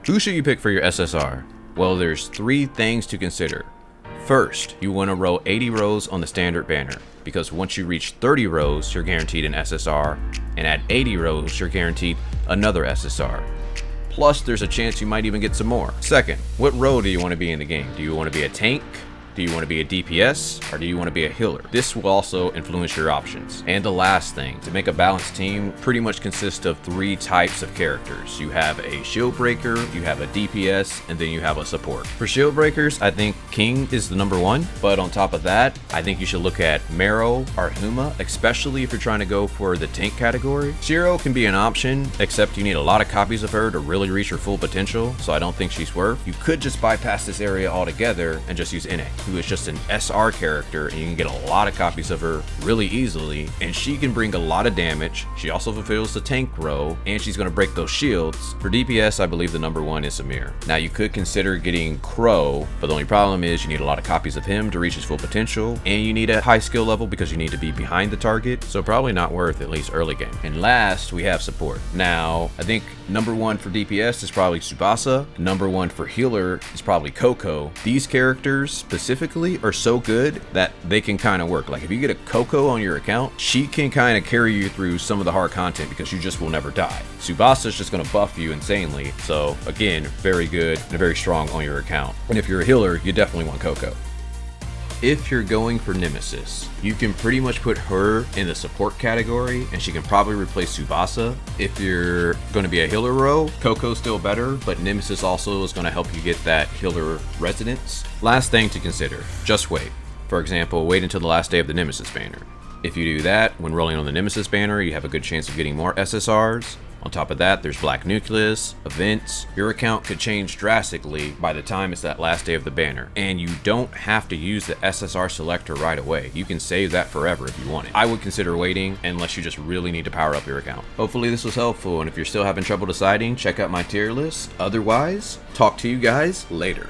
Who should you pick for your SSR? Well, there's 3 things to consider. First, you want to row 80 rows on the standard banner, because once you reach 30 rows, you're guaranteed an SSR, and at 80 rows, you're guaranteed another SSR. Plus, there's a chance you might even get some more. Second, what role do you want to be in the game? Do you want to be a tank? Do you want to be a DPS, or do you want to be a healer? This will also influence your options. And the last thing, to make a balanced team pretty much consists of 3 types of characters. You have a shield breaker, you have a DPS, and then you have a support. For shield breakers, I think King is the number 1, but on top of that, I think you should look at Marrow or Huma, especially if you're trying to go for the tank category. Shiro can be an option, except you need a lot of copies of her to really reach her full potential, so I don't think she's worth. You could just bypass this area altogether and just use NA, who is just an SR character, and you can get a lot of copies of her really easily, and she can bring a lot of damage. She also fulfills the tank role, and she's going to break those shields. For DPS, I believe the number 1 is Samir. Now, you could consider getting Crow, but the only problem is you need a lot of copies of him to reach his full potential, and you need a high skill level because you need to be behind the target, so probably not worth at least early game. And last, we have support. Now, I think number 1 for DPS is probably Tsubasa. Number 1 for healer is probably Coco. These characters specifically are so good that they can kind of work. Like if you get a Coco on your account, she can kind of carry you through some of the hard content because you just will never die. Tsubasa is just going to buff you insanely. So again, very good and very strong on your account. And if you're a healer, you definitely want Coco. If you're going for Nemesis, you can pretty much put her in the support category, and she can probably replace Tsubasa. If you're going to be a healer row, Coco's still better, but Nemesis also is going to help you get that healer resonance. Last thing to consider, just wait. For example, wait until the last day of the Nemesis banner. If you do that, when rolling on the Nemesis banner, you have a good chance of getting more SSRs. On top of that, there's Black Nucleus, events. Your account could change drastically by the time it's that last day of the banner. And you don't have to use the SSR selector right away. You can save that forever if you want it. I would consider waiting unless you just really need to power up your account. Hopefully this was helpful, and if you're still having trouble deciding, check out my tier list. Otherwise, talk to you guys later.